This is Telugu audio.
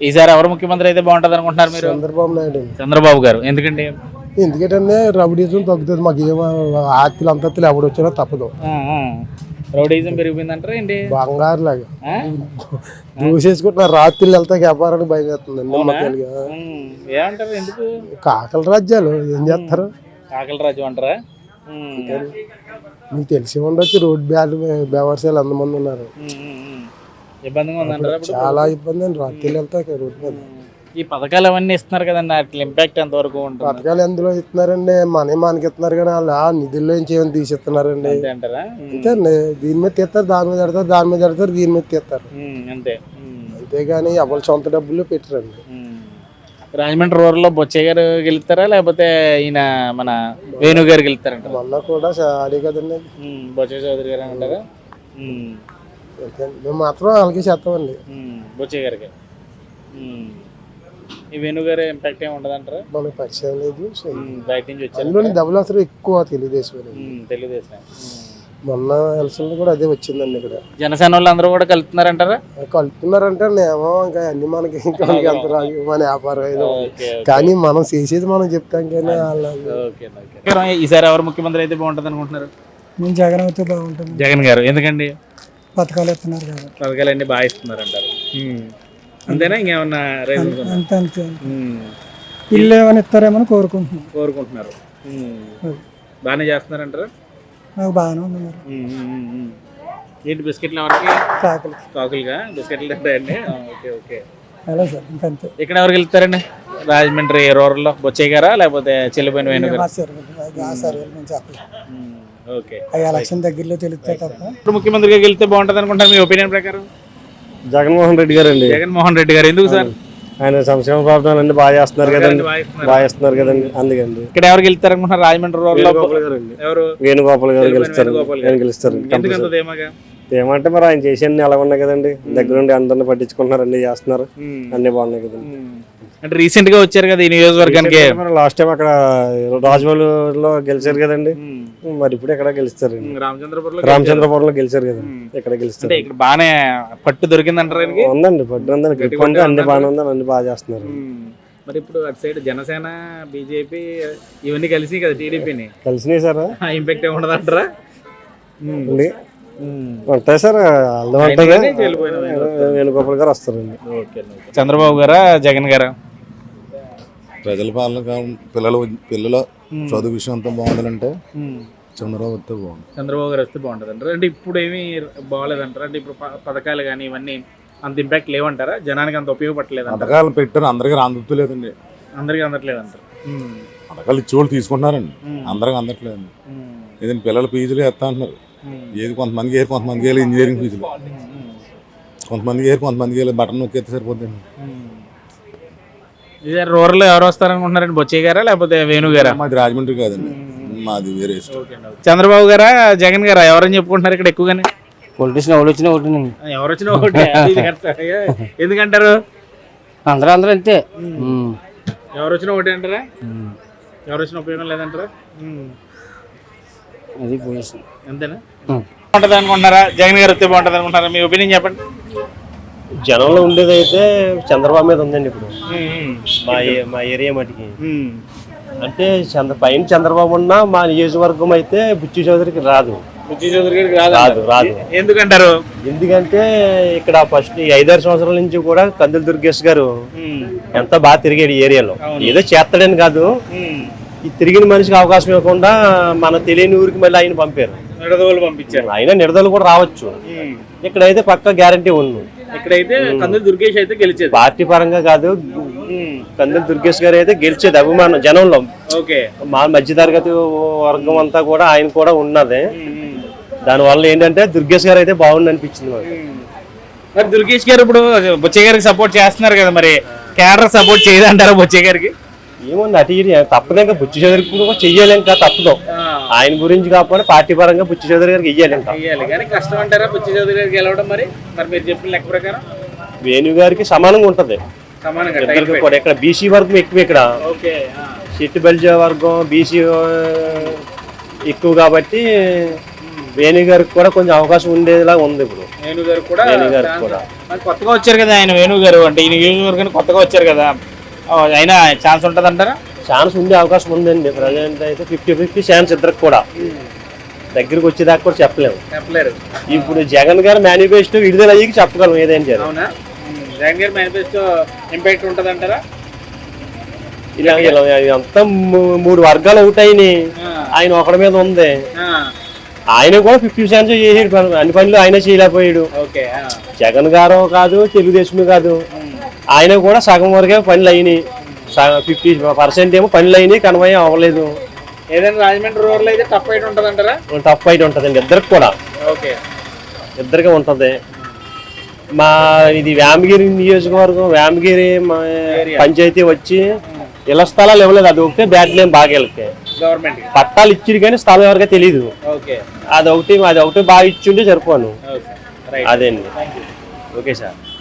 ఈసారి ఎవరు ముఖ్యమంత్రి అయితే బాగుంటది అనుకుంటున్నారు మీరు? చంద్రబాబు నాయుడు. చంద్రబాబు గారు. ఎందుకండి? ఎందుకంటే రౌడీజం తగ్గుతుంది, మాకు ఏమో ఆస్తులు అంతస్తులు ఎవడు వచ్చినా తప్పదు. రౌడీజం పెరిగిపోయిందంటారా ఏంటి? బంగారు లాగా దూసేసుకుంటున్నారు. రాత్రులు వెళ్తా వ్యాపారానికి భయం వేస్తుందండి. ఏమంటారు? ఎందుకు? కాకల రాజ్యాలు ఏం చేస్తారు? కాకల రాజ్యం అంటారా? మీకు తెలిసి ఉండొచ్చు, రోడ్ బేవర్సాలు ఎంతమంది ఉన్నారు. ఇబ్బందిగా ఉందంటారా? చాలా ఇబ్బంది అండి, రాత్రులు వెళ్తా రోడ్ మీద. ఈ పథకాలు అవన్నీ ఇస్తున్నారు కదండి, వాటి ఇంపాక్ట్ ఎంత వరకు ఉంటుంది? పథకాలు ఎందులో ఇస్తున్నారండి? మనకి ఇస్తున్నారు కానీ వాళ్ళు ఆ నిధుల్లో నుంచి ఏమైనా తీసిస్తున్నారండి అంటారా? అంతే అండి. దీని మీద తీస్తారు, దాని మీద పెడతారు, దాని మీద పెడతారు, దీని మీద తీస్తారు అంతే. అంతేగాని ఎవరు సొంత డబ్బులు పెట్టరండి. రాజమండ్రి రూరల్ లో బొచ్చయ్య గారు గెలుస్తారా లేకపోతే ఈయన మన వేణు గారు గెలుస్తారంట? మొన్న కూడా ఆడే కదండి బొచ్చయ్య చౌదరి గారు అంటారా? మేము మాత్రం వాళ్ళకి చేస్తామండి, బొచ్చయ్య గారికి. ఈ వేణు గారు ఇంపాక్ట్ ఏమి ఉండదంటారా? మనకు పరిచయం లేదు, బయట నుంచి వచ్చారు. డబ్బులు అసలు ఎక్కువ తెలుగుదేశం. మొన్న ఎలక్షన్లు కూడా అదే వచ్చిందండి. ఇక్కడ జనసేన వాళ్ళు అందరూ కూడా కలుపుతున్నారంటారా? కలుపుతున్నారంటే ఏమో ఇంకా అన్ని మనకి ఇంకా ఎంత రాదు, మన వ్యాపారం ఏదో. కానీ మనం చేసేది మనం చెప్తాం కానీ ఈసారి ఎవరు ముఖ్యమంత్రి అయితే బాగుంటుంది అనుకుంటున్నారు? నేను జగన్ అయితే బాగుంటుంది. జగన్ గారు. ఎందుకండి? పథకాలు ఇస్తున్నారు కదా. పథకాలు అన్ని బాగా ఇస్తున్నారు అంటారు. అంతేనా? ఇంకేమన్నా అంతే అంతే ఇల్లు ఏమైనా ఇస్తారేమని కోరుకుంటున్నారు. బాగానే చేస్తున్నారంటారా? నాకు బాగానే ఉంది. మరి ఏంటి బిస్కెట్లు ఎవరికి? కాకులుగా బిస్కెట్లు తింటాయండి. ఓకే. అలా సార్ ఇంకంతే. ఇక్కడ ఎవరికి వెళ్తారండి రాజమండ్రి రూరల్ లో? బొచ్చయ్య గారా లేకపోతే చెల్లిపోయిన వేణు గారు? ఎలక్షన్ దగ్గరలో తెలుస్తే తప్ప. ఇప్పుడు ముఖ్యమంత్రిగా గెలిస్తే బాగుంటుంది అనుకుంటారు మీ ఒపీనియన్ ప్రకారం? జగన్మోహన్ రెడ్డి గారు అండి. జగన్మోహన్ రెడ్డి గారు. ఎందుకు సార్? ఆయన సంక్షేమ పథకాలు అన్ని బాగా చేస్తున్నారు కదండి, అందుకండి. ఇక్కడ ఎవరు గెలుస్తారు అనుకుంటున్నారు రాజమండ్రి రూరల్ లో? ఎవరు? వేణుగోపాల్ గారు గెలుస్తారు. ఏమంటే మరి ఆయన చేసేవన్నీ అలా ఉన్నాయి కదండి, దగ్గరుండి అందరిని పట్టించుకుంటున్నారు, అన్ని చేస్తున్నారు, అన్ని బాగున్నాయి కదండి. అంటే రీసెంట్ గా వచ్చారు కదా ఈ నియోజకవర్గానికి. లాస్ట్ టైం అక్కడ రాజమౌళిలో గెలిచారు కదండి, మరి ఇప్పుడు ఎక్కడ గెలుస్తారు? రామచంద్రపురంలో గెలిచారు కదా, ఎక్కడ గెలుస్తారు? ఇక్కడ బాగానే పట్టు దొరికింది అంటారు. ఉందండి పట్టు ఉందండి, గ్రిప్ అంటే అన్ని బాగానే ఉందని అన్ని బాగా చేస్తున్నారు. మరి ఇప్పుడు అటు సైడ్ జనసేన బీజేపీ ఇవన్నీ కలిసి కదా టీడీపీని కలిసినాయి సార్. ఇంపాక్ట్ ఏమి ఉండదు అంటారా? ఉంటాయి సార్, వేణుగోపాల్ గారు వస్తారండి. చంద్రబాబు గారా జగన్ గారా? ప్రజల పాలన పిల్లల చదువు విషయం అంతా బాగుండాలంటే చంద్రబాబు వస్తే బాగుంది. చంద్రబాబు గారు వస్తే బాగుంటుంది అంటారు. అంటే ఇప్పుడు ఏమీ బాగోలేదంటారా? అంటే ఇప్పుడు పథకాలు కానీ ఇవన్నీ అంత ఇంపాక్ట్ లేవంటారా? జనానికి అంత ఉపయోగపడలేదు? పథకాలు పెట్టారు, అందరికీ అందట్లేదండి. అందరికీ అందట్లేదు అంటారు. పథకాలు ఇచ్చేవాళ్ళు తీసుకుంటున్నారండి, అందరికి అందట్లేదండి. ఏదైనా పిల్లల ఫీజులు ఎత్తా అంటున్నారు. ఏది కొంతమందికి ఏరు, కొంతమందికి వేయాలి ఇంజనీరింగ్ ఫీజులు, కొంతమందికి ఏరు, కొంతమందికి వేయాలి బటన్ నొక్కితే సరిపోతుంది. ఇదే రూరల్ ఎవరు వస్తారనుకుంటున్నారండి? బొచ్చయ్య గారా లేకపోతే వేణు గారా? మాది రాజమండ్రి కాదండి, మాది వేరే. చంద్రబాబు గారా జగన్ గారా ఎవరని చెప్పుకుంటున్నారు ఇక్కడ ఎక్కువగానే? పొలిటీషియన్ ఎవరు వచ్చినా ఒకటి, ఎవరు వచ్చినా ఒకటి. ఎందుకంటారు? అందరూ అంతే, ఎవరు వచ్చినా ఒకటి అంటారా? ఎవరు వచ్చిన ఉపయోగం లేదంటారా? అది పొజిషన్ అంతేనా? బాగుంటుంది అనుకుంటున్నారా? జగన్ గారు వస్తే బాగుంటుంది అనుకుంటున్నారా? మీ ఒపీనియన్ చెప్పండి. జనంలో ఉండేది అయితే చంద్రబాబు మీద ఉందండి ఇప్పుడు మా ఏరియా మటుకి. అంటే పైన చంద్రబాబు ఉన్నా మా నియోజకవర్గం అయితే బుచ్చి చౌదరికి రాదు. రాదు. ఎందుకంటారు? ఎందుకంటే ఇక్కడ ఫస్ట్ 5-6 సంవత్సరాల నుంచి కూడా కందుల దుర్గేష్ గారు ఎంత బాగా తిరిగాడు ఈ ఏరియాలో. ఏదో చేస్తాడని కాదు, ఈ తిరిగిన మనిషికి అవకాశం ఇవ్వకుండా మన తెలియని ఊరికి మళ్ళీ ఆయన పంపారు, పంపించారు. ఆయన నిడదలు కూడా రావచ్చు. ఇక్కడైతే పక్కా గ్యారంటీ ఉంది. ఇక్కడైతే కందుల దుర్గేష్ అయితే గెలిచేది. పార్టీ పరంగా కాదు, కందుల దుర్గేష్ గారు అయితే గెలిచేది అభిమానం జనంలో. మా మధ్యతరగతి వర్గం అంతా కూడా ఆయన కూడా ఉన్నది. దానివల్ల ఏంటంటే దుర్గేష్ గారు అయితే బాగుంది అనిపించింది మాకు. మరి దుర్గేష్ గారు ఇప్పుడు బొచ్చయ్య గారికి సపోర్ట్ చేస్తున్నారు కదా, మరి కేడర్ సపోర్ట్ చేయదంటారా బొచ్చయ్య గారికి? ఏముంది అటు తప్పదు, ఇంకా బుచ్చి చౌదరికి కూడా చెయ్యాలి, ఇంకా తప్పదు. ఆయన గురించి కాకపోతే పార్టీ పరంగా బుచ్చి చౌదరి గారికి ఇయ్యాలి. కానీ కష్టం అంటారా బుచ్చి చౌదరి గారికి గెలవడం? మరి మీరు చెప్పిన లెక్క ప్రకారం వేణు గారికి సమానంగా ఉంటది. కూడా ఇక్కడ బీసీ వర్గం ఎక్కువ, ఇక్కడ షెట్టి బల్జ వర్గం బీసీ ఎక్కువ కాబట్టి వేణు గారికి కూడా కొంచెం అవకాశం ఉండేలా ఉంది ఇప్పుడు. వేణు గారు కూడా వేణు గారికి కూడా మరి కొత్తగా వచ్చారు కదా ఆయన, వేణు గారు అంటే ఈ నియోజకవర్గానికి కొత్తగా వచ్చారు కదా, అయినా ఛాన్స్ ఉంటుంది అంటారా? ఛాన్స్ ఉండే అవకాశం ఉందండి. ప్రజెంట్ అయితే 50-50 ఛాన్స్ ఇద్దరికి కూడా. దగ్గరికి వచ్చేదాకా కూడా చెప్పలేము. చెప్పలేరు. ఇప్పుడు జగన్ గారు మేనిఫెస్టో విడుదల అయ్యి చెప్పగలం ఏదైనా చేయాలి. అవునా? జగన్ గారి మేనిఫెస్టో ఇంపాక్ట్ ఉంటుంది అంటారా? ఇలా అంతా 3 వర్గాలు అవుతాయని ఆయన ఒకడి మీద ఉంది. ఆయన కూడా 50 ఛాన్స్ చేసాడు, అన్ని పనులు ఆయన చేయలేకపోయాడు. జగన్ గారు కాదు, తెలుగుదేశం కాదు, ఆయన కూడా సగం వరకే పనులు అయినాయి. 50% ఏమో పనులు అయినాయి, కన్వయం అవ్వలేదు. ఏదైనా రాజమండ్రి రూరల్ అయితే టఫ్ ఫైట్ ఉంటుంది అంటారా? టఫ్ ఫైట్ ఉంటుందండి ఇద్దరికి కూడా. ఇద్దరికే ఉంటుంది. మా ఇది వేమగిరి నియోజకవర్గం, వేమగిరి పంచాయతీ వచ్చి ఇళ్ల స్థలాలు ఇవ్వలేదు. అది ఒకటే బ్యాడ్ నేమ్ బాగా వెళ్తాయి. పట్టాలు ఇచ్చిరు కానీ స్థలం ఎవరికీ తెలీదు. అది ఒకటి బాగా ఇచ్చిండే సరిపోను. అదే అండి. Okay sir.